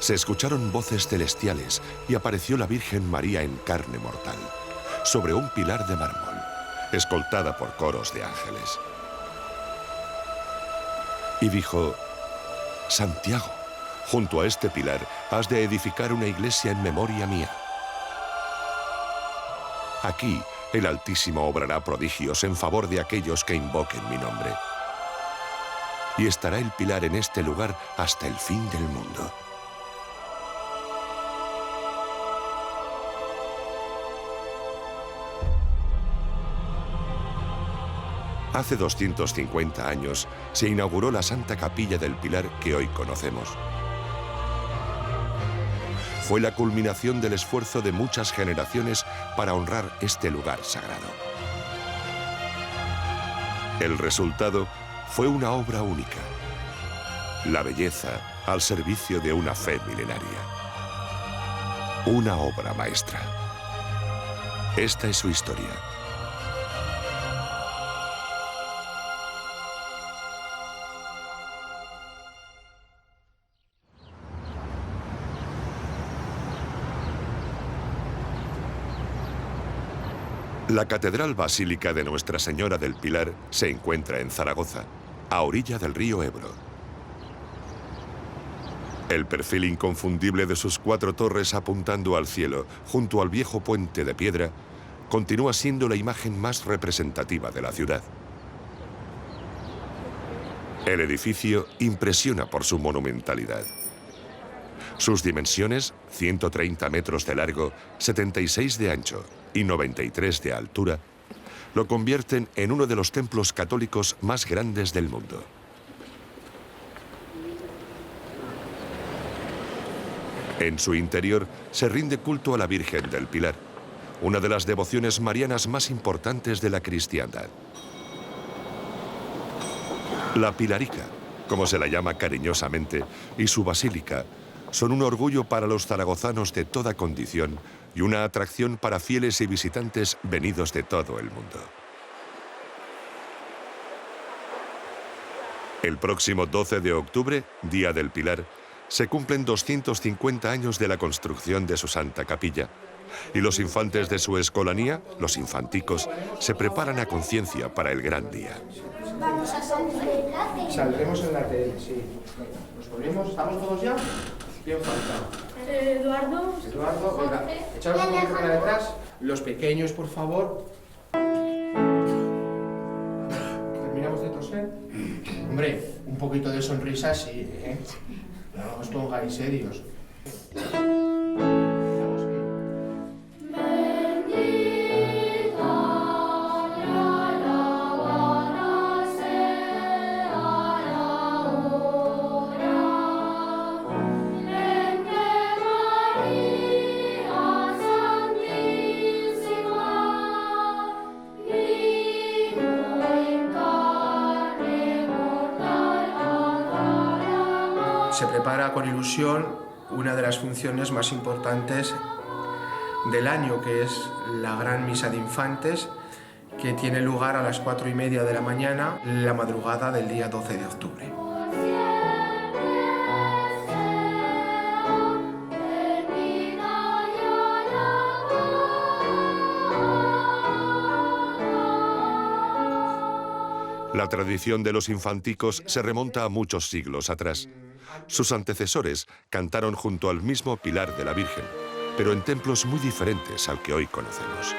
Se escucharon voces celestiales y apareció la Virgen María en carne mortal, sobre un pilar de mármol, escoltada por coros de ángeles. Y dijo: Santiago, junto a este pilar has de edificar una iglesia en memoria mía. Aquí el Altísimo obrará prodigios en favor de aquellos que invoquen mi nombre. Y estará el pilar en este lugar hasta el fin del mundo. Hace 250 años se inauguró la Santa Capilla del Pilar que hoy conocemos. Fue la culminación del esfuerzo de muchas generaciones para honrar este lugar sagrado. El resultado fue una obra única. La belleza al servicio de una fe milenaria. Una obra maestra. Esta es su historia. La Catedral Basílica de Nuestra Señora del Pilar se encuentra en Zaragoza, a orilla del río Ebro. El perfil inconfundible de sus 4 torres apuntando al cielo, junto al viejo puente de piedra, continúa siendo la imagen más representativa de la ciudad. El edificio impresiona por su monumentalidad. Sus dimensiones, 130 metros de largo, 76 de ancho y 93 de altura, lo convierten en uno de los templos católicos más grandes del mundo. En su interior se rinde culto a la Virgen del Pilar, una de las devociones marianas más importantes de la cristiandad. La Pilarica, como se la llama cariñosamente, y su basílica, son un orgullo para los zaragozanos de toda condición y una atracción para fieles y visitantes venidos de todo el mundo. El próximo 12 de octubre, Día del Pilar, se cumplen 250 años de la construcción de su Santa Capilla, y los infantes de su escolanía, los infanticos, se preparan a conciencia para el gran día. Vamos a salir. Saldremos en la tele, sí. ¿Nos ponemos? ¿Estamos todos ya? ¿Quién falta? Eduardo, venga, echaros un poquito para detrás. Los pequeños, por favor. ¿Terminamos de toser? Hombre, un poquito de sonrisa sí, ¿eh? No os pongáis serios. Se prepara con ilusión una de las funciones más importantes del año, que es la Gran Misa de Infantes, que tiene lugar a las 4:30 de la mañana, la madrugada del día 12 de octubre. La tradición de los infanticos se remonta a muchos siglos atrás. Sus antecesores cantaron junto al mismo pilar de la Virgen, pero en templos muy diferentes al que hoy conocemos.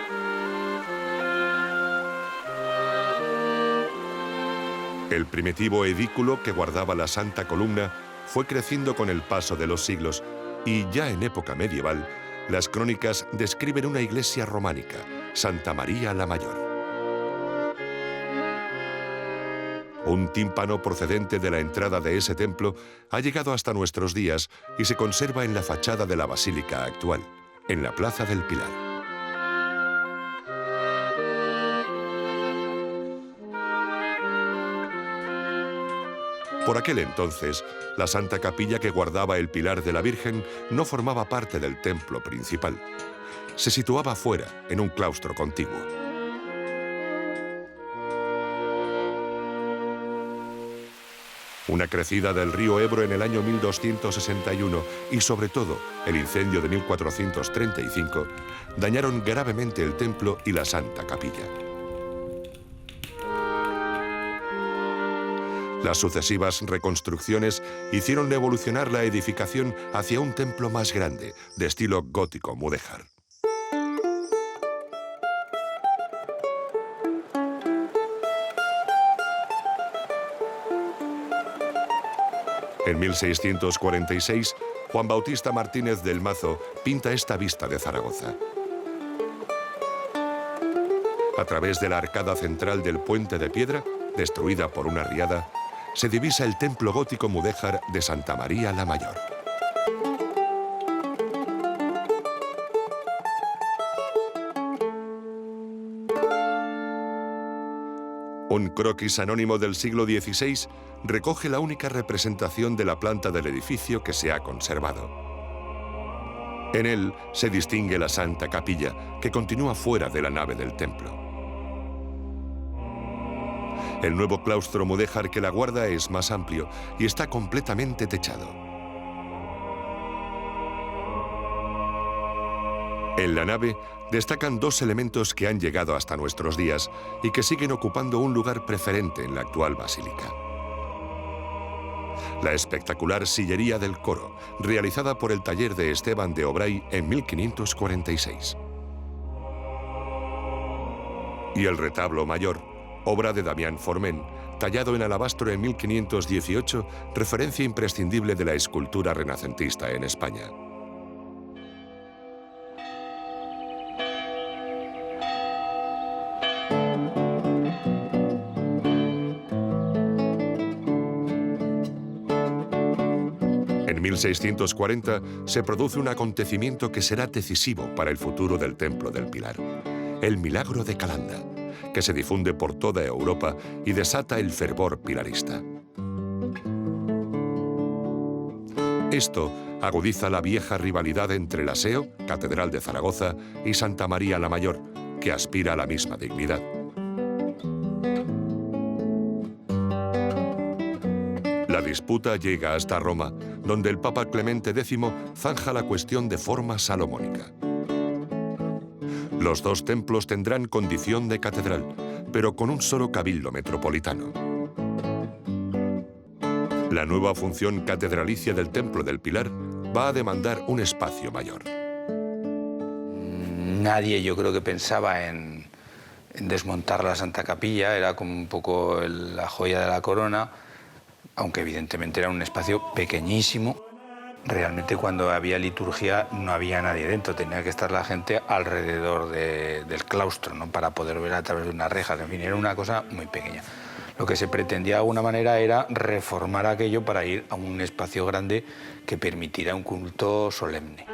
El primitivo edículo que guardaba la Santa Columna fue creciendo con el paso de los siglos y ya en época medieval, las crónicas describen una iglesia románica, Santa María la Mayor. Un tímpano procedente de la entrada de ese templo ha llegado hasta nuestros días y se conserva en la fachada de la basílica actual, en la Plaza del Pilar. Por aquel entonces, la Santa Capilla que guardaba el pilar de la Virgen no formaba parte del templo principal. Se situaba fuera, en un claustro contiguo. Una crecida del río Ebro en el año 1261 y, sobre todo, el incendio de 1435 dañaron gravemente el templo y la Santa Capilla. Las sucesivas reconstrucciones hicieron evolucionar la edificación hacia un templo más grande, de estilo gótico mudéjar. En 1646, Juan Bautista Martínez del Mazo pinta esta vista de Zaragoza. A través de la arcada central del puente de piedra, destruida por una riada, se divisa el templo gótico mudéjar de Santa María la Mayor. Un croquis anónimo del siglo XVI recoge la única representación de la planta del edificio que se ha conservado. En él se distingue la Santa Capilla, que continúa fuera de la nave del templo. El nuevo claustro mudéjar que la guarda es más amplio y está completamente techado. En la nave destacan dos elementos que han llegado hasta nuestros días y que siguen ocupando un lugar preferente en la actual basílica. La espectacular sillería del coro, realizada por el taller de Esteban de Obray en 1546. Y el retablo mayor, obra de Damián Forment, tallado en alabastro en 1518, referencia imprescindible de la escultura renacentista en España. En 1640 se produce un acontecimiento que será decisivo para el futuro del Templo del Pilar, el Milagro de Calanda, que se difunde por toda Europa y desata el fervor pilarista. Esto agudiza la vieja rivalidad entre la SEO, Catedral de Zaragoza, y Santa María la Mayor, que aspira a la misma dignidad. La disputa llega hasta Roma, donde el Papa Clemente X zanja la cuestión de forma salomónica. Los dos templos tendrán condición de catedral, pero con un solo cabildo metropolitano. La nueva función catedralicia del Templo del Pilar va a demandar un espacio mayor. Nadie, yo creo, que pensaba en desmontar la Santa Capilla, era como un poco la joya de la corona, aunque evidentemente era un espacio pequeñísimo. Realmente cuando había liturgia no había nadie dentro, tenía que estar la gente alrededor del claustro, ¿no?, para poder ver a través de unas rejas. En fin, era una cosa muy pequeña. Lo que se pretendía de alguna manera era reformar aquello para ir a un espacio grande que permitiera un culto solemne.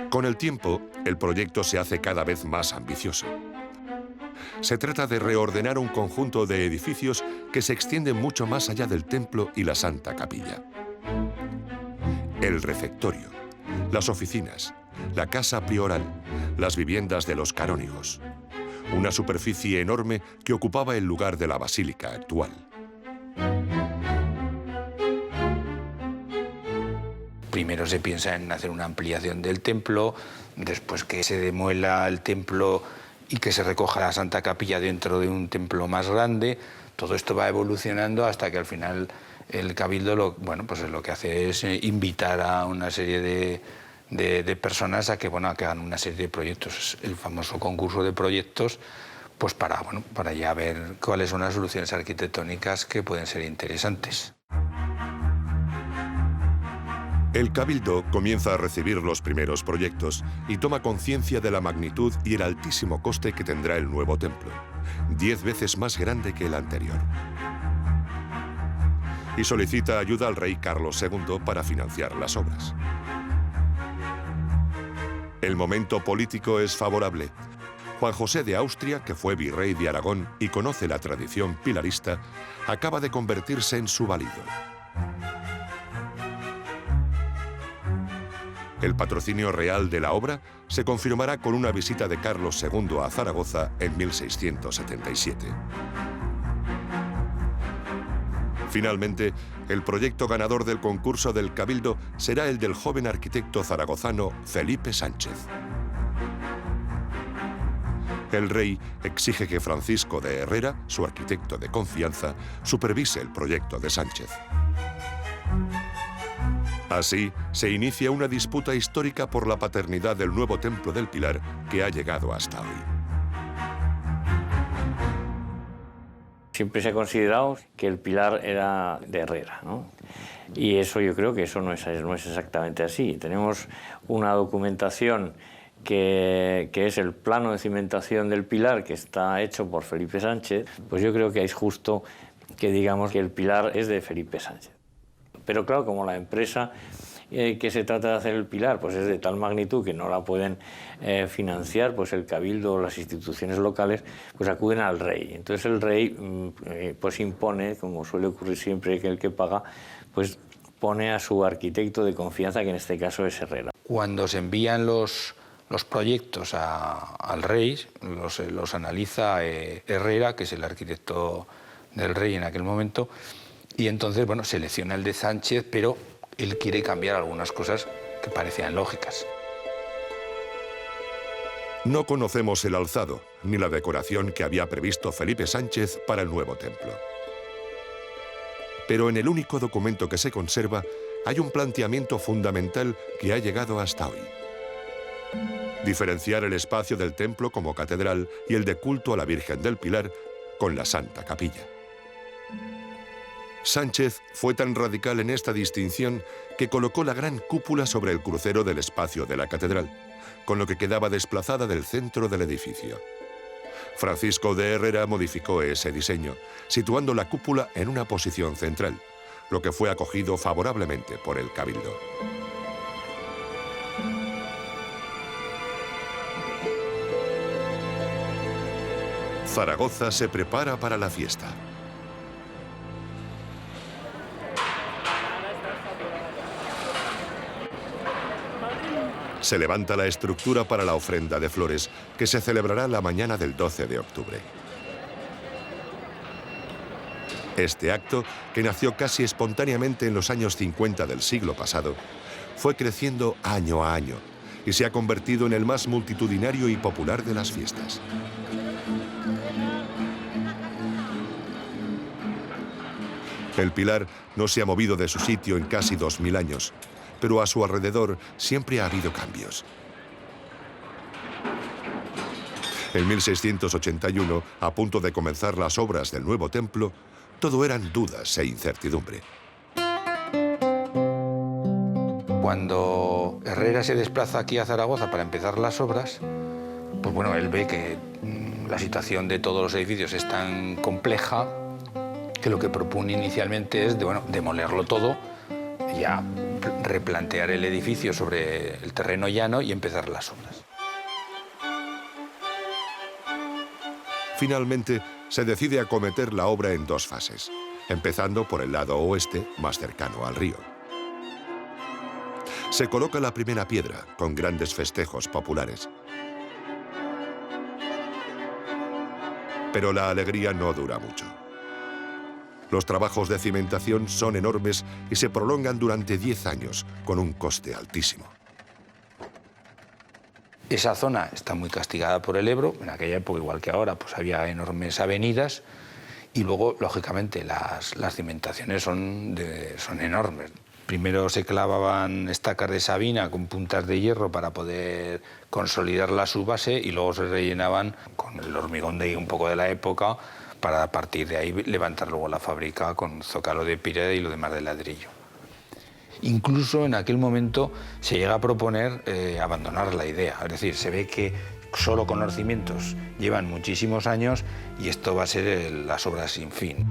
Con el tiempo, el proyecto se hace cada vez más ambicioso. Se trata de reordenar un conjunto de edificios que se extienden mucho más allá del templo y la Santa Capilla. El refectorio, las oficinas, la casa prioral, las viviendas de los canónigos. Una superficie enorme que ocupaba el lugar de la basílica actual. Primero se piensa en hacer una ampliación del templo, después que se demuela el templo y que se recoja la Santa Capilla dentro de un templo más grande. Todo esto va evolucionando hasta que al final el Cabildo lo que hace es invitar a una serie de personas a que hagan una serie de proyectos, el famoso concurso de proyectos, pues para ya ver cuáles son las soluciones arquitectónicas que pueden ser interesantes. El Cabildo comienza a recibir los primeros proyectos y toma conciencia de la magnitud y el altísimo coste que tendrá el nuevo templo, 10 veces más grande que el anterior. Y solicita ayuda al rey Carlos II para financiar las obras. El momento político es favorable. Juan José de Austria, que fue virrey de Aragón y conoce la tradición pilarista, acaba de convertirse en su valido. El patrocinio real de la obra se confirmará con una visita de Carlos II a Zaragoza en 1677. Finalmente, el proyecto ganador del concurso del Cabildo será el del joven arquitecto zaragozano Felipe Sánchez. El rey exige que Francisco de Herrera, su arquitecto de confianza, supervise el proyecto de Sánchez. Así, se inicia una disputa histórica por la paternidad del nuevo Templo del Pilar que ha llegado hasta hoy. Siempre se ha considerado que el Pilar era de Herrera, ¿no? Y eso yo creo que eso no es exactamente así. Tenemos una documentación que es el plano de cimentación del Pilar, que está hecho por Felipe Sánchez. Pues yo creo que es justo que digamos que el Pilar es de Felipe Sánchez. Pero claro, como la empresa que se trata de hacer el Pilar pues es de tal magnitud que no la pueden financiar, pues el Cabildo o las instituciones locales pues acuden al rey. Entonces el rey pues impone, como suele ocurrir siempre que el que paga, pues pone a su arquitecto de confianza, que en este caso es Herrera. Cuando se envían los proyectos al rey, los analiza Herrera, que es el arquitecto del rey en aquel momento, y entonces, bueno, selecciona el de Sánchez, pero él quiere cambiar algunas cosas que parecían lógicas. No conocemos el alzado ni la decoración que había previsto Felipe Sánchez para el nuevo templo. Pero en el único documento que se conserva hay un planteamiento fundamental que ha llegado hasta hoy. Diferenciar el espacio del templo como catedral y el de culto a la Virgen del Pilar con la Santa Capilla. Sánchez fue tan radical en esta distinción que colocó la gran cúpula sobre el crucero del espacio de la catedral, con lo que quedaba desplazada del centro del edificio. Francisco de Herrera modificó ese diseño, situando la cúpula en una posición central, lo que fue acogido favorablemente por el Cabildo. Zaragoza se prepara para la fiesta. Se levanta la estructura para la ofrenda de flores, que se celebrará la mañana del 12 de octubre. Este acto, que nació casi espontáneamente en los años 50 del siglo pasado, fue creciendo año a año y se ha convertido en el más multitudinario y popular de las fiestas. El Pilar no se ha movido de su sitio en casi 2000 años, pero a su alrededor siempre ha habido cambios. En 1681, a punto de comenzar las obras del nuevo templo, todo eran dudas e incertidumbre. Cuando Herrera se desplaza aquí a Zaragoza para empezar las obras, pues bueno, él ve que la situación de todos los edificios es tan compleja que lo que propone inicialmente es demolerlo todo, ya replantear el edificio sobre el terreno llano y empezar las obras. Finalmente, se decide acometer la obra en dos fases, empezando por el lado oeste, más cercano al río. Se coloca la primera piedra, con grandes festejos populares. Pero la alegría no dura mucho. Los trabajos de cimentación son enormes y se prolongan durante 10 años, con un coste altísimo. Esa zona está muy castigada por el Ebro. En aquella época, igual que ahora, pues había enormes avenidas y luego, lógicamente, las cimentaciones son enormes. Primero se clavaban estacas de sabina con puntas de hierro para poder consolidar su base y luego se rellenaban con el hormigón de un poco de la época para a partir de ahí levantar luego la fábrica con zócalo de piedra y lo demás de ladrillo. Incluso en aquel momento se llega a proponer abandonar la idea, es decir, se ve que solo con los cimientos llevan muchísimos años y esto va a ser las obras sin fin.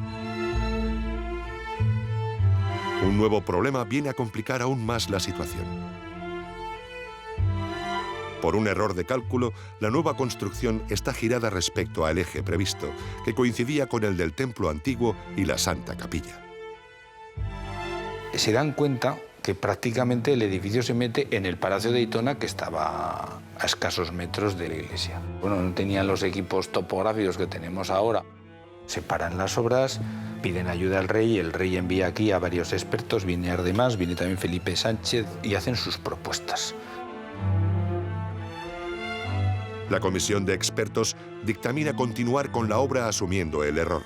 Un nuevo problema viene a complicar aún más la situación. Por un error de cálculo, la nueva construcción está girada respecto al eje previsto, que coincidía con el del templo antiguo y la Santa Capilla. Se dan cuenta que prácticamente el edificio se mete en el Palacio de Aitona, que estaba a escasos metros de la iglesia. Bueno, no tenían los equipos topográficos que tenemos ahora. Se paran las obras, piden ayuda al rey, y el rey envía aquí a varios expertos, viene Ardemás, viene también Felipe Sánchez, y hacen sus propuestas. La comisión de expertos dictamina continuar con la obra asumiendo el error.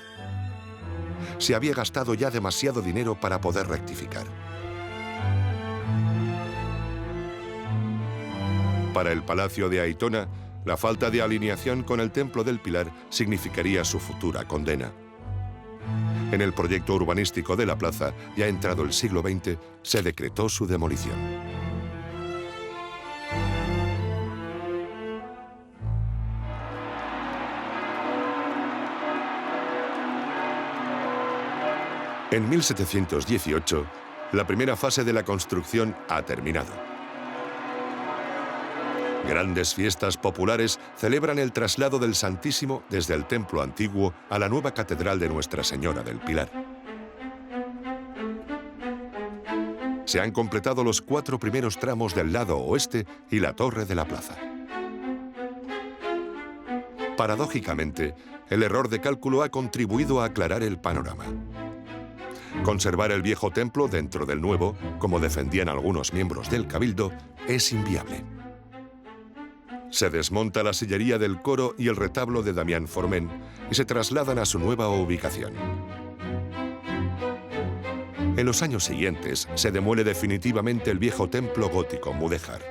Se había gastado ya demasiado dinero para poder rectificar. Para el Palacio de Aitona, la falta de alineación con el Templo del Pilar significaría su futura condena. En el proyecto urbanístico de la plaza, ya entrado el siglo XX, se decretó su demolición. En 1718, la primera fase de la construcción ha terminado. Grandes fiestas populares celebran el traslado del Santísimo desde el templo antiguo a la nueva catedral de Nuestra Señora del Pilar. Se han completado los 4 primeros tramos del lado oeste y la torre de la plaza. Paradójicamente, el error de cálculo ha contribuido a aclarar el panorama. Conservar el viejo templo dentro del nuevo, como defendían algunos miembros del Cabildo, es inviable. Se desmonta la sillería del coro y el retablo de Damián Forment y se trasladan a su nueva ubicación. En los años siguientes se demuele definitivamente el viejo templo gótico mudéjar.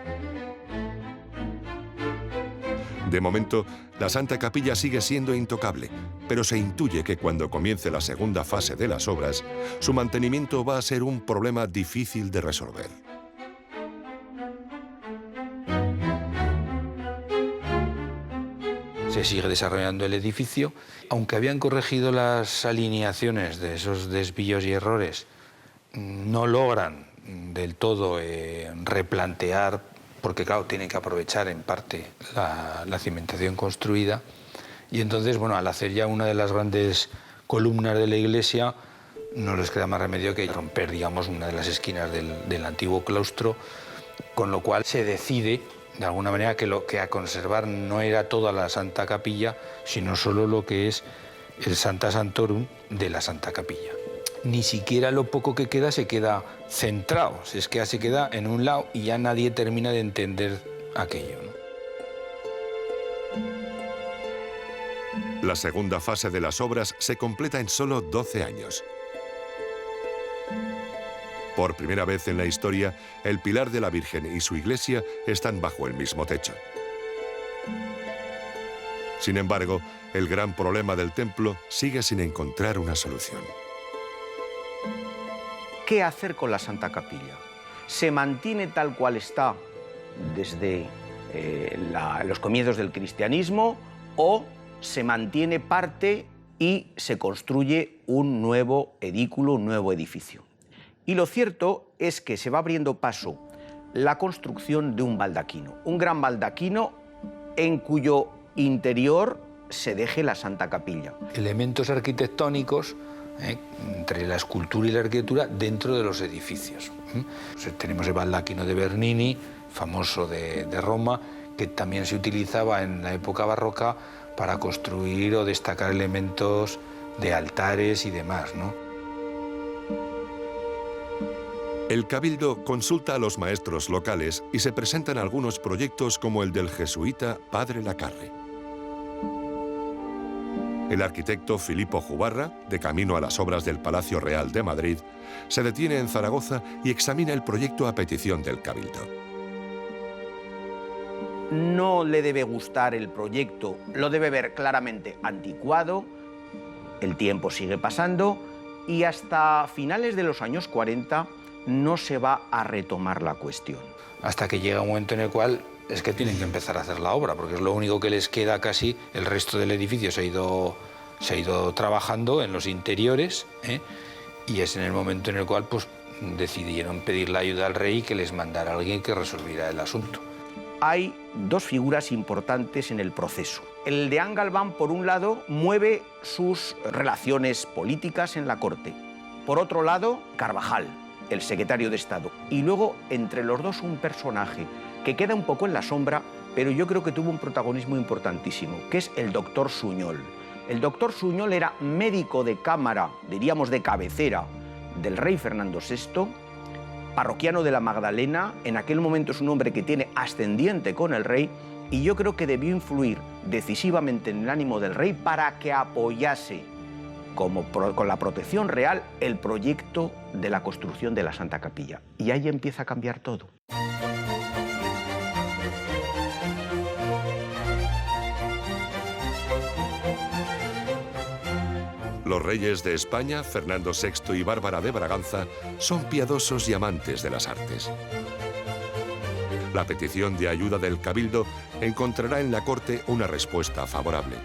De momento, la Santa Capilla sigue siendo intocable, pero se intuye que cuando comience la segunda fase de las obras, su mantenimiento va a ser un problema difícil de resolver. Se sigue desarrollando el edificio, aunque habían corregido las alineaciones de esos desvíos y errores, no logran del todo replantear, porque claro, tienen que aprovechar en parte la cimentación construida, y entonces, bueno, al hacer ya una de las grandes columnas de la iglesia, no les queda más remedio que romper, digamos, una de las esquinas del antiguo claustro, con lo cual se decide, de alguna manera, que lo que a conservar no era toda la Santa Capilla, sino solo lo que es el Sancta Sanctorum de la Santa Capilla. Ni siquiera lo poco que queda se queda centrado, es que ya se queda en un lado y ya nadie termina de entender aquello, ¿no? La segunda fase de las obras se completa en solo 12 años. Por primera vez en la historia, el Pilar de la Virgen y su iglesia están bajo el mismo techo. Sin embargo, el gran problema del templo sigue sin encontrar una solución. ¿Qué hacer con la Santa Capilla? ¿Se mantiene tal cual está desde los comienzos del cristianismo o se mantiene parte y se construye un nuevo edículo, un nuevo edificio? Y lo cierto es que se va abriendo paso la construcción de un baldaquino, un gran baldaquino en cuyo interior se deje la Santa Capilla. Elementos arquitectónicos entre la escultura y la arquitectura dentro de los edificios. Tenemos el baldaquino de Bernini, famoso de Roma, que también se utilizaba en la época barroca para construir o destacar elementos de altares y demás, ¿no? El Cabildo consulta a los maestros locales y se presentan algunos proyectos como el del jesuita Padre Lacarre. El arquitecto Filippo Jubarra, de camino a las obras del Palacio Real de Madrid, se detiene en Zaragoza y examina el proyecto a petición del Cabildo. No le debe gustar el proyecto, lo debe ver claramente anticuado, el tiempo sigue pasando y hasta finales de los años 40 no se va a retomar la cuestión. Hasta que llega un momento en el cual es que tienen que empezar a hacer la obra, porque es lo único que les queda casi. El resto del edificio se ha ido trabajando en los interiores, y es en el momento en el cual pues, decidieron pedir la ayuda al rey y que les mandara a alguien que resolviera el asunto. Hay dos figuras importantes en el proceso. El deán Galván, por un lado, mueve sus relaciones políticas en la corte. Por otro lado, Carvajal, el secretario de Estado. Y luego, entre los dos, un personaje que queda un poco en la sombra, pero yo creo que tuvo un protagonismo importantísimo, que es el doctor Suñol. El doctor Suñol era médico de cámara, diríamos de cabecera, del rey Fernando VI, parroquiano de la Magdalena. En aquel momento es un hombre que tiene ascendiente con el rey, y yo creo que debió influir decisivamente en el ánimo del rey para que apoyase, con la protección real, el proyecto de la construcción de la Santa Capilla. Y ahí empieza a cambiar todo. Los reyes de España, Fernando VI y Bárbara de Braganza, son piadosos y amantes de las artes. La petición de ayuda del Cabildo encontrará en la corte una respuesta favorable.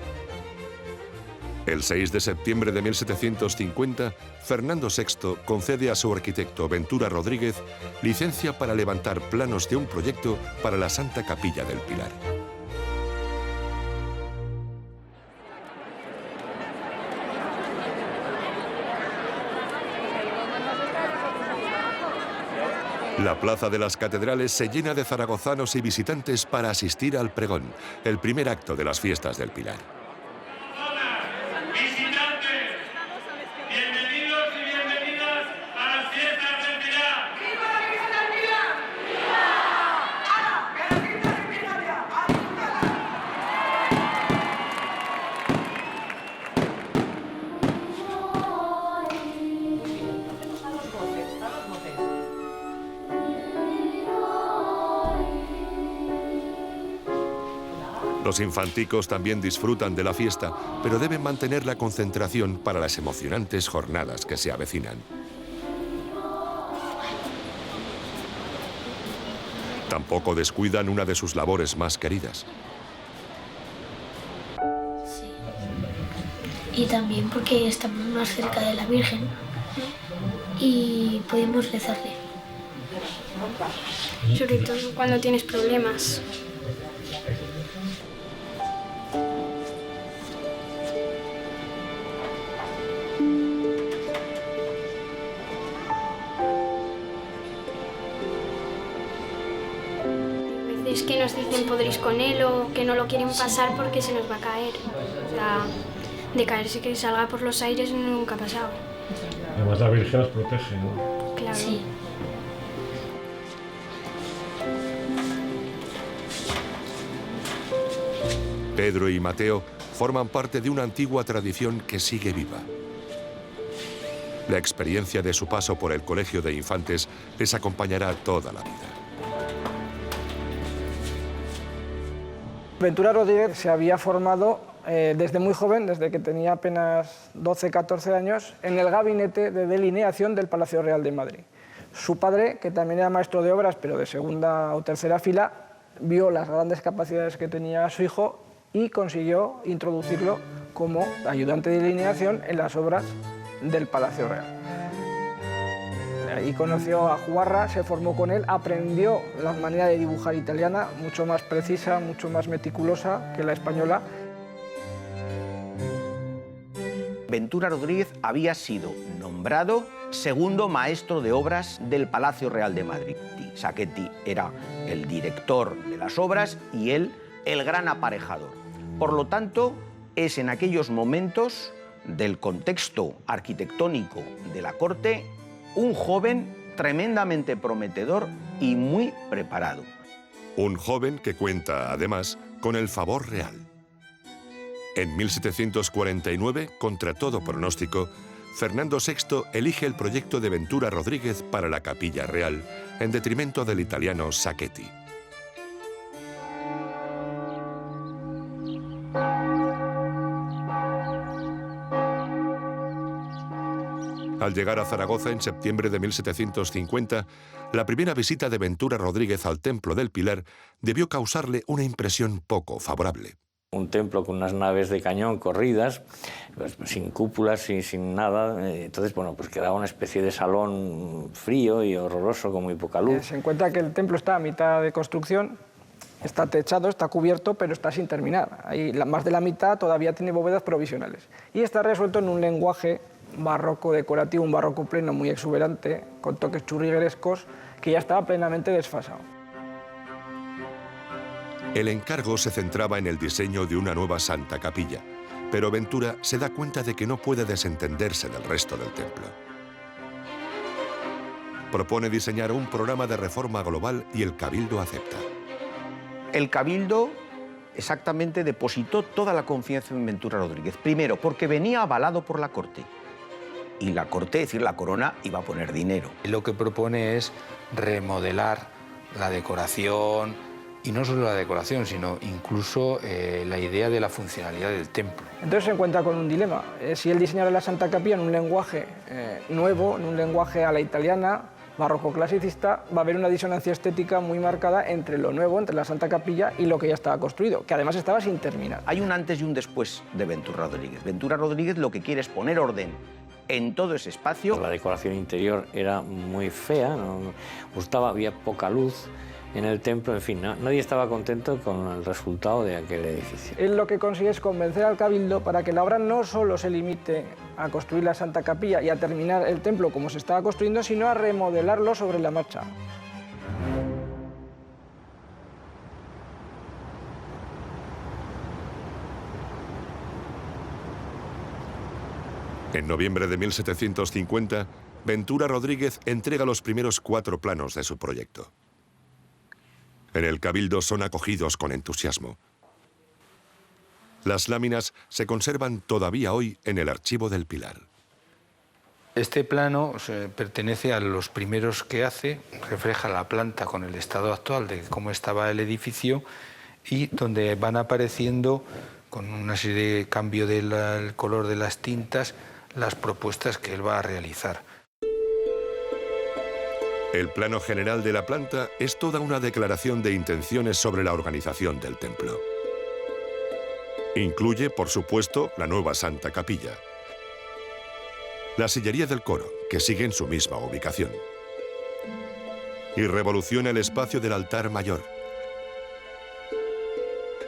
El 6 de septiembre de 1750, Fernando VI concede a su arquitecto Ventura Rodríguez licencia para levantar planos de un proyecto para la Santa Capilla del Pilar. La plaza de las catedrales se llena de zaragozanos y visitantes para asistir al pregón, el primer acto de las fiestas del Pilar. Visitantes, bienvenidos y bienvenidas a las fiestas del Pilar. ¡Viva la fiesta del Pilar! ¡Viva! ¡Que la fiesta del Pilar ya! ¡A disfrutarla! Los infanticos también disfrutan de la fiesta, pero deben mantener la concentración para las emocionantes jornadas que se avecinan. Tampoco descuidan una de sus labores más queridas. Sí. Y también porque estamos más cerca de la Virgen y podemos rezarle. Sobre todo cuando tienes problemas. Es que nos dicen podréis con él o que no lo quieren pasar porque se nos va a caer. O sea, de caerse que salga por los aires nunca ha pasado. Además la Virgen nos protege, ¿no? Claro. Sí. Pedro y Mateo forman parte de una antigua tradición que sigue viva. La experiencia de su paso por el Colegio de Infantes les acompañará toda la vida. Ventura Rodríguez se había formado desde muy joven, desde que tenía apenas 12-14 años, en el gabinete de delineación del Palacio Real de Madrid. Su padre, que también era maestro de obras, pero de segunda o tercera fila, vio las grandes capacidades que tenía su hijo y consiguió introducirlo como ayudante de delineación en las obras del Palacio Real. Ahí conoció a Juarra, se formó con él, aprendió la manera de dibujar italiana, mucho más precisa, mucho más meticulosa que la española. Ventura Rodríguez había sido nombrado segundo maestro de obras del Palacio Real de Madrid. Sacchetti era el director de las obras y él el gran aparejador. Por lo tanto, es en aquellos momentos del contexto arquitectónico de la corte un joven tremendamente prometedor y muy preparado. Un joven que cuenta, además, con el favor real. En 1749, contra todo pronóstico, Fernando VI elige el proyecto de Ventura Rodríguez para la Capilla Real, en detrimento del italiano Sacchetti. Al llegar a Zaragoza en septiembre de 1750, la primera visita de Ventura Rodríguez al Templo del Pilar debió causarle una impresión poco favorable. Un templo con unas naves de cañón corridas, pues, sin cúpulas, sin nada. Entonces, bueno, pues quedaba una especie de salón frío y horroroso con muy poca luz. Se encuentra que el templo está a mitad de construcción, está techado, está cubierto, pero está sin terminar. Ahí más de la mitad todavía tiene bóvedas provisionales. Y está resuelto en un lenguaje barroco decorativo, un barroco pleno muy exuberante, con toques churriguerescos, que ya estaba plenamente desfasado. El encargo se centraba en el diseño de una nueva Santa Capilla, pero Ventura se da cuenta de que no puede desentenderse del resto del templo. Propone diseñar un programa de reforma global y el Cabildo acepta. El Cabildo exactamente depositó toda la confianza en Ventura Rodríguez. Primero, porque venía avalado por la Corte. Y la Corte, es decir, la Corona, iba a poner dinero. Lo que propone es remodelar la decoración, y no solo la decoración, sino incluso la idea de la funcionalidad del templo. Entonces se encuentra con un dilema. Si él diseñara la Santa Capilla en un lenguaje nuevo, en un lenguaje a la italiana, barroco clasicista, va a haber una disonancia estética muy marcada entre lo nuevo, entre la Santa Capilla y lo que ya estaba construido, que además estaba sin terminar. Hay un antes y un después de Ventura Rodríguez. Ventura Rodríguez lo que quiere es poner orden en todo ese espacio. La decoración interior era muy fea, no gustaba, había poca luz en el templo, en fin, nadie estaba contento con el resultado de aquel edificio. Él lo que consigue es convencer al Cabildo para que la obra no solo se limite a construir la Santa Capilla y a terminar el templo como se estaba construyendo, sino a remodelarlo sobre la marcha. En noviembre de 1750, Ventura Rodríguez entrega los primeros 4 planos de su proyecto. En el Cabildo son acogidos con entusiasmo. Las láminas se conservan todavía hoy en el archivo del Pilar. Este plano pertenece a los primeros que hace, refleja la planta con el estado actual de cómo estaba el edificio y donde van apareciendo, con una serie de cambio del color de las tintas, las propuestas que él va a realizar. El plano general de la planta es toda una declaración de intenciones sobre la organización del templo. Incluye, por supuesto, la nueva Santa Capilla. La sillería del coro, que sigue en su misma ubicación. Y revoluciona el espacio del altar mayor.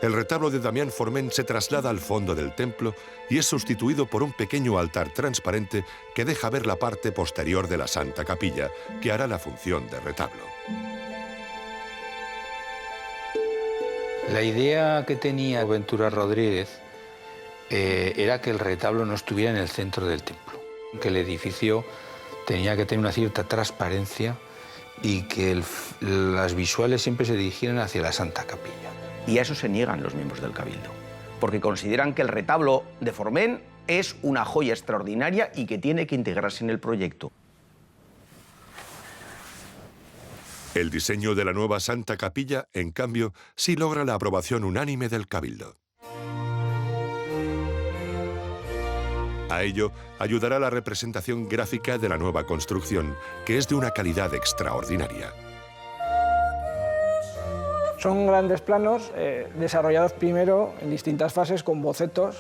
El retablo de Damián Forment se traslada al fondo del templo y es sustituido por un pequeño altar transparente que deja ver la parte posterior de la Santa Capilla, que hará la función de retablo. La idea que tenía Ventura Rodríguez era que el retablo no estuviera en el centro del templo, que el edificio tenía que tener una cierta transparencia y que las visuales siempre se dirigieran hacia la Santa Capilla. Y a eso se niegan los miembros del Cabildo, porque consideran que el retablo de Forment es una joya extraordinaria y que tiene que integrarse en el proyecto. El diseño de la nueva Santa Capilla, en cambio, sí logra la aprobación unánime del Cabildo. A ello ayudará la representación gráfica de la nueva construcción, que es de una calidad extraordinaria. Son grandes planos desarrollados primero en distintas fases con bocetos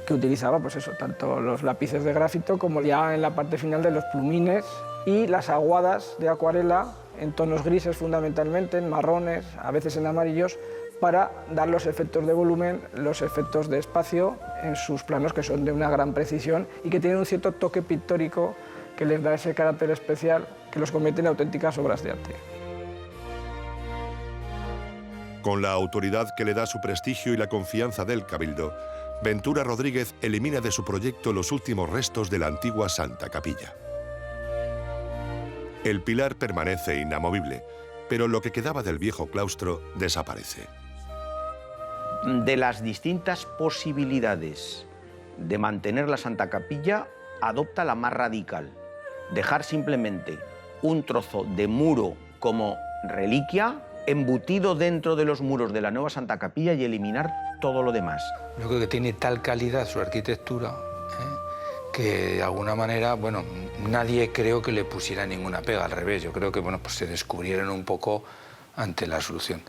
que utilizaba pues eso, tanto los lápices de grafito como ya en la parte final de los plumines y las aguadas de acuarela en tonos grises fundamentalmente, en marrones, a veces en amarillos, para dar los efectos de volumen, los efectos de espacio en sus planos que son de una gran precisión y que tienen un cierto toque pictórico que les da ese carácter especial que los convierte en auténticas obras de arte. Con la autoridad que le da su prestigio y la confianza del Cabildo, Ventura Rodríguez elimina de su proyecto los últimos restos de la antigua Santa Capilla. El pilar permanece inamovible, pero lo que quedaba del viejo claustro desaparece. De las distintas posibilidades de mantener la Santa Capilla, adopta la más radical, dejar simplemente un trozo de muro como reliquia embutido dentro de los muros de la nueva Santa Capilla y eliminar todo lo demás. Yo creo que tiene tal calidad su arquitectura que de alguna manera, bueno, nadie creo que le pusiera ninguna pega, al revés. Yo creo que, bueno, pues se descubrieron un poco ante la solución.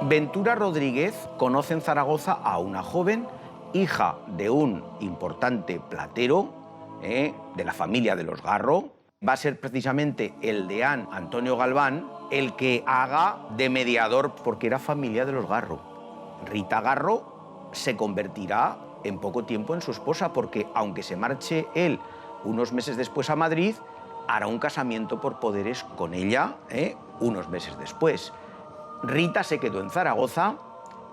Ventura Rodríguez conoce en Zaragoza a una joven, hija de un importante platero de la familia de los Garro. Va a ser precisamente el deán Antonio Galván el que haga de mediador, porque era familia de los Garro. Rita Garro se convertirá en poco tiempo en su esposa, porque aunque se marche él unos meses después a Madrid, hará un casamiento por poderes con ella unos meses después. Rita se quedó en Zaragoza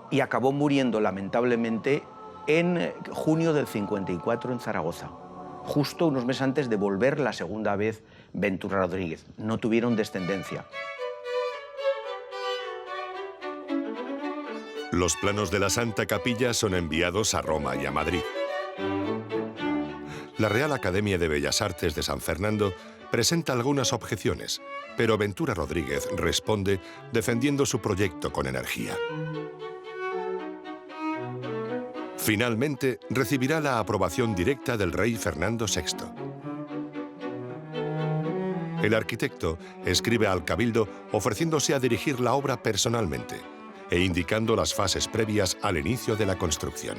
y acabó muriendo lamentablemente en junio del 54 en Zaragoza, justo unos meses antes de volver la segunda vez Ventura Rodríguez. No tuvieron descendencia. Los planos de la Santa Capilla son enviados a Roma y a Madrid. La Real Academia de Bellas Artes de San Fernando presenta algunas objeciones, pero Ventura Rodríguez responde defendiendo su proyecto con energía. Finalmente, recibirá la aprobación directa del rey Fernando VI. El arquitecto escribe al Cabildo ofreciéndose a dirigir la obra personalmente e indicando las fases previas al inicio de la construcción.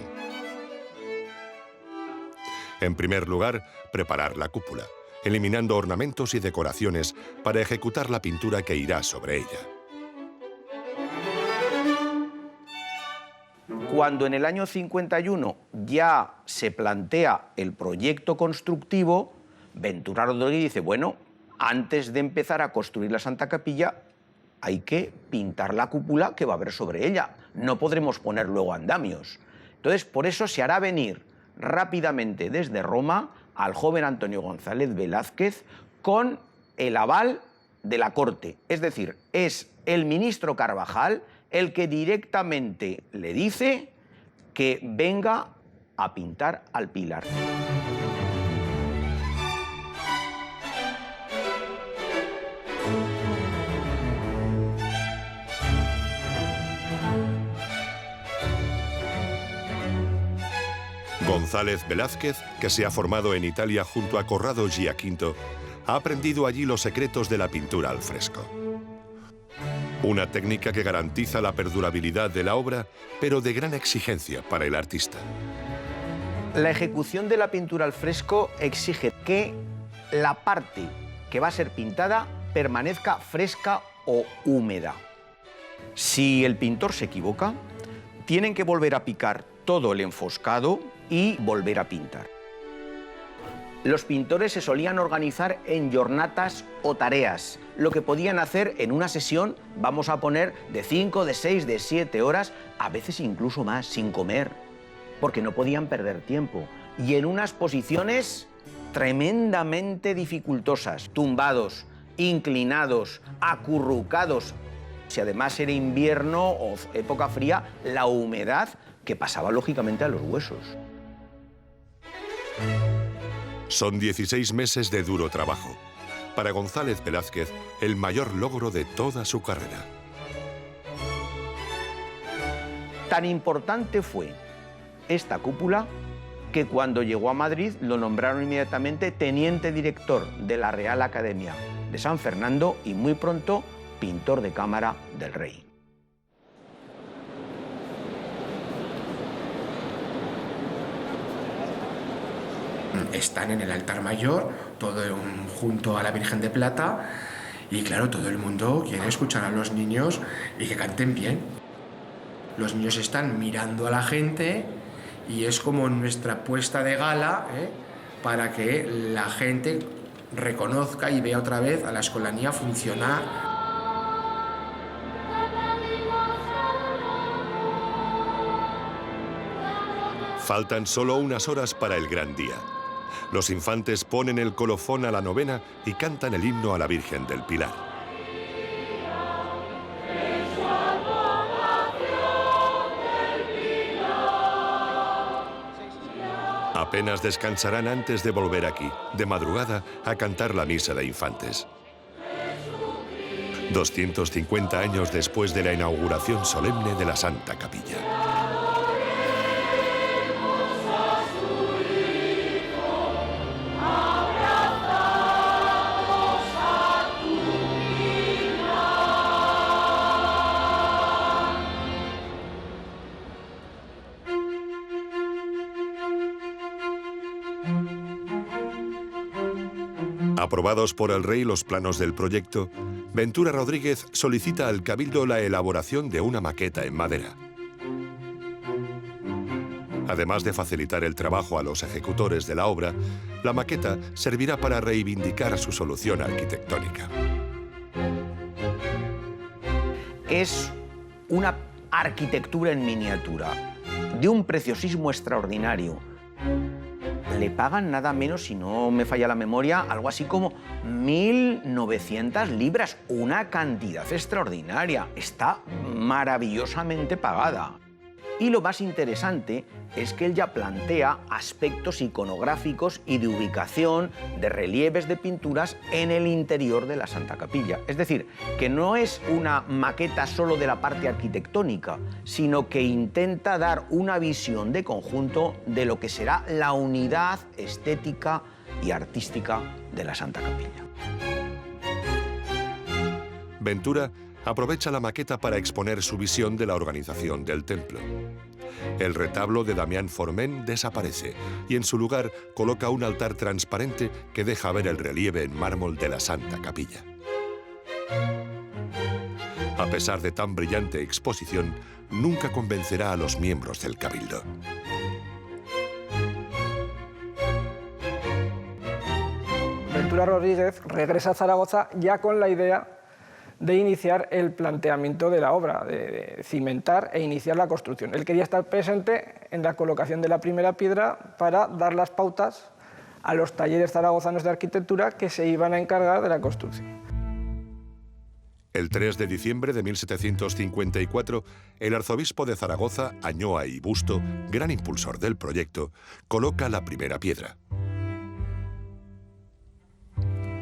En primer lugar, preparar la cúpula, eliminando ornamentos y decoraciones para ejecutar la pintura que irá sobre ella. Cuando en el año 51 ya se plantea el proyecto constructivo, Ventura Rodríguez dice, bueno, antes de empezar a construir la Santa Capilla, hay que pintar la cúpula que va a haber sobre ella. No podremos poner luego andamios. Entonces, por eso se hará venir rápidamente desde Roma al joven Antonio González Velázquez con el aval de la corte. Es decir, es el ministro Carvajal el que directamente le dice que venga a pintar al pilar. González Velázquez, que se ha formado en Italia junto a Corrado Giaquinto, ha aprendido allí los secretos de la pintura al fresco. Una técnica que garantiza la perdurabilidad de la obra, pero de gran exigencia para el artista. La ejecución de la pintura al fresco exige que la parte que va a ser pintada permanezca fresca o húmeda. Si el pintor se equivoca, tienen que volver a picar todo el enfoscado y volver a pintar. Los pintores se solían organizar en jornadas o tareas. Lo que podían hacer en una sesión, vamos a poner, de 5, de 6, de 7 horas, a veces incluso más, sin comer, porque no podían perder tiempo. Y en unas posiciones tremendamente dificultosas, tumbados, inclinados, acurrucados. Si además era invierno o época fría, la humedad que pasaba lógicamente a los huesos. Son 16 meses de duro trabajo. Para González Velázquez, el mayor logro de toda su carrera. Tan importante fue esta cúpula que cuando llegó a Madrid lo nombraron inmediatamente teniente director de la Real Academia de San Fernando y muy pronto pintor de cámara del rey. Están en el altar mayor, todo junto a la Virgen de Plata, y claro, todo el mundo quiere escuchar a los niños y que canten bien. Los niños están mirando a la gente y es como nuestra puesta de gala para que la gente reconozca y vea otra vez a la Escolanía funcionar. Faltan solo unas horas para el gran día. Los infantes ponen el colofón a la novena y cantan el himno a la Virgen del Pilar. Apenas descansarán antes de volver aquí, de madrugada, a cantar la misa de infantes. 250 años después de la inauguración solemne de la Santa Capilla. Aprobados por el rey los planos del proyecto, Ventura Rodríguez solicita al Cabildo la elaboración de una maqueta en madera. Además de facilitar el trabajo a los ejecutores de la obra, la maqueta servirá para reivindicar su solución arquitectónica. Es una arquitectura en miniatura, de un preciosismo extraordinario. Le pagan nada menos, si no me falla la memoria, algo así como 1.900 libras, una cantidad extraordinaria. Está maravillosamente pagada. Y lo más interesante es que él ya plantea aspectos iconográficos y de ubicación de relieves de pinturas en el interior de la Santa Capilla. Es decir, que no es una maqueta solo de la parte arquitectónica, sino que intenta dar una visión de conjunto de lo que será la unidad estética y artística de la Santa Capilla. Ventura aprovecha la maqueta para exponer su visión de la organización del templo. El retablo de Damián Forment desaparece y en su lugar coloca un altar transparente que deja ver el relieve en mármol de la Santa Capilla. A pesar de tan brillante exposición, nunca convencerá a los miembros del Cabildo. Ventura Rodríguez regresa a Zaragoza ya con la idea de iniciar el planteamiento de la obra, de cimentar e iniciar la construcción. Él quería estar presente en la colocación de la primera piedra para dar las pautas a los talleres zaragozanos de arquitectura que se iban a encargar de la construcción. El 3 de diciembre de 1754, el arzobispo de Zaragoza, Añoa y Busto, gran impulsor del proyecto, coloca la primera piedra.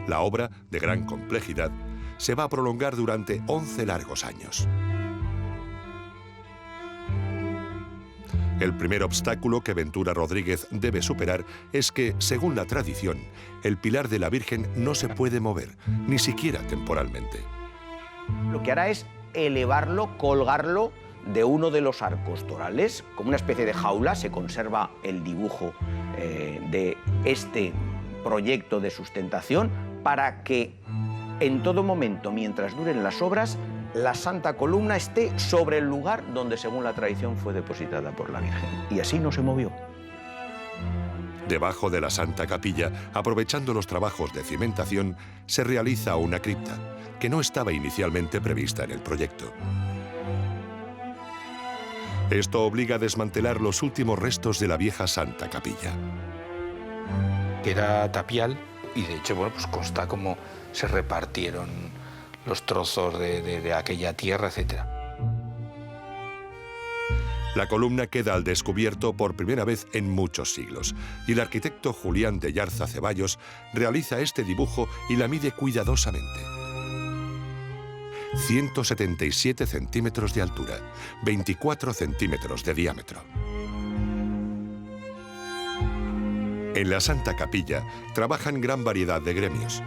La obra, de gran complejidad, se va a prolongar durante 11 largos años. El primer obstáculo que Ventura Rodríguez debe superar es que, según la tradición, el pilar de la Virgen no se puede mover, ni siquiera temporalmente. Lo que hará es elevarlo, colgarlo de uno de los arcos torales, como una especie de jaula. Se conserva el dibujo de este proyecto de sustentación para que en todo momento, mientras duren las obras, la Santa Columna esté sobre el lugar donde, según la tradición, fue depositada por la Virgen. Y así no se movió. Debajo de la Santa Capilla, aprovechando los trabajos de cimentación, se realiza una cripta, que no estaba inicialmente prevista en el proyecto. Esto obliga a desmantelar los últimos restos de la vieja Santa Capilla. Era tapial y, de hecho, bueno, pues consta cómo se repartieron los trozos de aquella tierra, etc. La columna queda al descubierto por primera vez en muchos siglos, y el arquitecto Julián de Yarza Ceballos realiza este dibujo y la mide cuidadosamente. 177 centímetros de altura, 24 centímetros de diámetro. En la Santa Capilla trabajan gran variedad de gremios.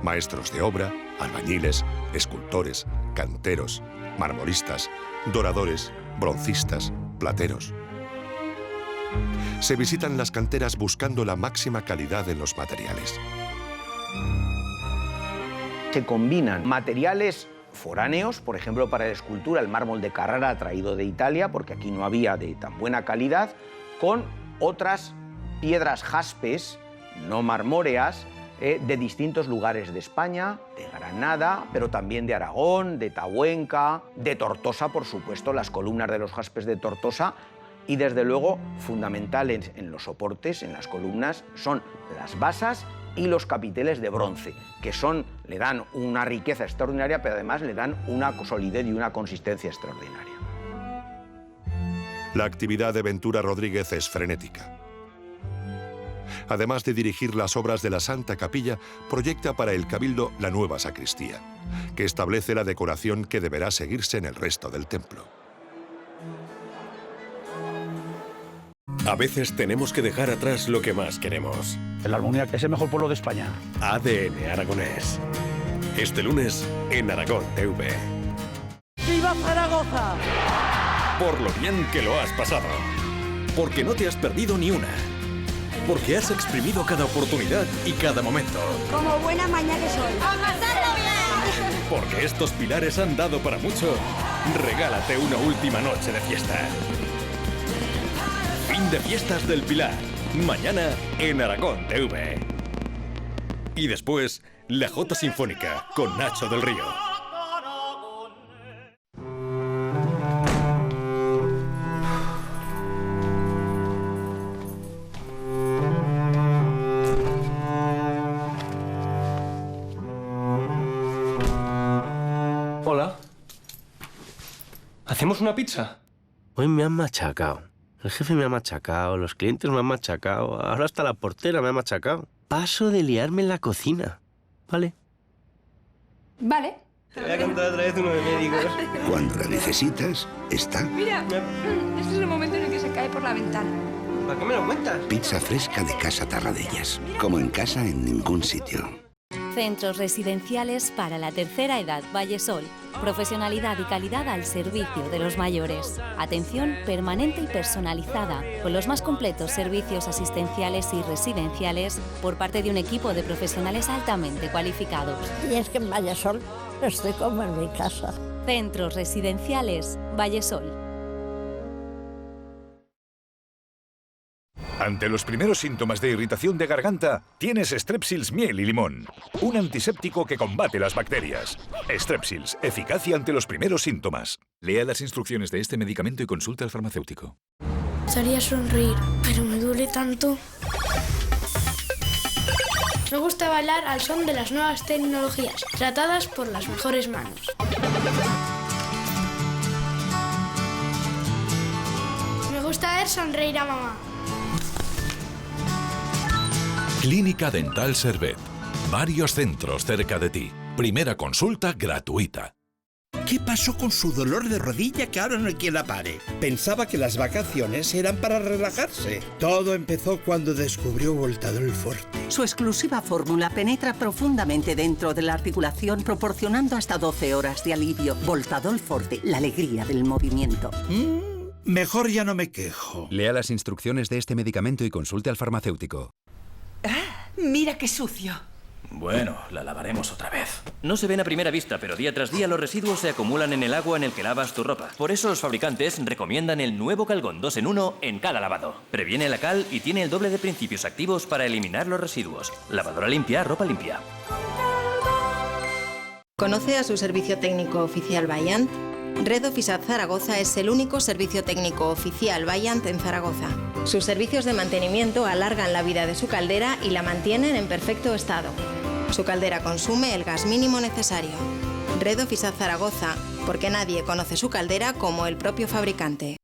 Maestros de obra, albañiles, escultores, canteros, marmoristas, doradores, broncistas, plateros. Se visitan las canteras buscando la máxima calidad en los materiales. Se combinan materiales foráneos, por ejemplo, para la escultura, el mármol de Carrara traído de Italia, porque aquí no había de tan buena calidad, con otras piedras jaspes, no marmóreas, de distintos lugares de España, de Granada, pero también de Aragón, de Tabuenca, de Tortosa, por supuesto, las columnas de los jaspes de Tortosa, y desde luego fundamentales en los soportes, en las columnas, son las basas y los capiteles de bronce, que le dan una riqueza extraordinaria, pero además le dan una solidez y una consistencia extraordinaria. La actividad de Ventura Rodríguez es frenética. Además de dirigir las obras de la Santa Capilla, proyecta para el Cabildo la nueva sacristía, que establece la decoración que deberá seguirse en el resto del templo. A veces tenemos que dejar atrás lo que más queremos. El Almunia es el mejor pueblo de España. ADN Aragonés. Este lunes en Aragón TV. ¡Viva Zaragoza! Por lo bien que lo has pasado. Porque no te has perdido ni una. Porque has exprimido cada oportunidad y cada momento. Como buena maña que soy. ¡A pasarlo bien! Porque estos pilares han dado para mucho. Regálate una última noche de fiesta. Fin de fiestas del Pilar. Mañana en Aragón TV. Y después, la Jota Sinfónica con Nacho del Río. Hola. ¿Hacemos una pizza? Hoy me han machacado. El jefe me ha machacado, los clientes me han machacado, ahora hasta la portera me ha machacado. Paso de liarme en la cocina. ¿Vale? Vale. Te voy a contar otra vez uno de médicos. Cuando la necesitas, está. Mira, este es el momento en el que se cae por la ventana. ¿Para qué me lo cuentas? Pizza fresca de Casa Tarradellas. Como en casa en ningún sitio. Centros residenciales para la tercera edad Vallesol. Profesionalidad y calidad al servicio de los mayores. Atención permanente y personalizada, con los más completos servicios asistenciales y residenciales por parte de un equipo de profesionales altamente cualificados. Y es que en Vallesol estoy como en mi casa. Centros residenciales Vallesol. Ante los primeros síntomas de irritación de garganta, tienes Strepsils miel y limón, un antiséptico que combate las bacterias. Strepsils, eficacia ante los primeros síntomas. Lea las instrucciones de este medicamento y consulte al farmacéutico. Gustaría sonreír, pero me duele tanto. Me gusta bailar al son de las nuevas tecnologías, tratadas por las mejores manos. Me gusta ver sonreír a mamá. Clínica Dental Servet. Varios centros cerca de ti. Primera consulta gratuita. ¿Qué pasó con su dolor de rodilla que ahora no hay quien la pare? Pensaba que las vacaciones eran para relajarse. Todo empezó cuando descubrió Voltadol Forte. Su exclusiva fórmula penetra profundamente dentro de la articulación, proporcionando hasta 12 horas de alivio. Voltadol Forte, la alegría del movimiento. Mejor ya no me quejo. Lea las instrucciones de este medicamento y consulte al farmacéutico. Mira qué sucio. Bueno, la lavaremos otra vez. No se ven a primera vista, pero día tras día los residuos se acumulan en el agua en el que lavas tu ropa. Por eso los fabricantes recomiendan el nuevo Calgón 2 en 1 en cada lavado. Previene la cal y tiene el doble de principios activos para eliminar los residuos. Lavadora limpia, ropa limpia. ¿Conoce a su servicio técnico oficial Vaillant? Red Ofisat Zaragoza es el único servicio técnico oficial Vaillant en Zaragoza. Sus servicios de mantenimiento alargan la vida de su caldera y la mantienen en perfecto estado. Su caldera consume el gas mínimo necesario. Red Ofisat Zaragoza, porque nadie conoce su caldera como el propio fabricante.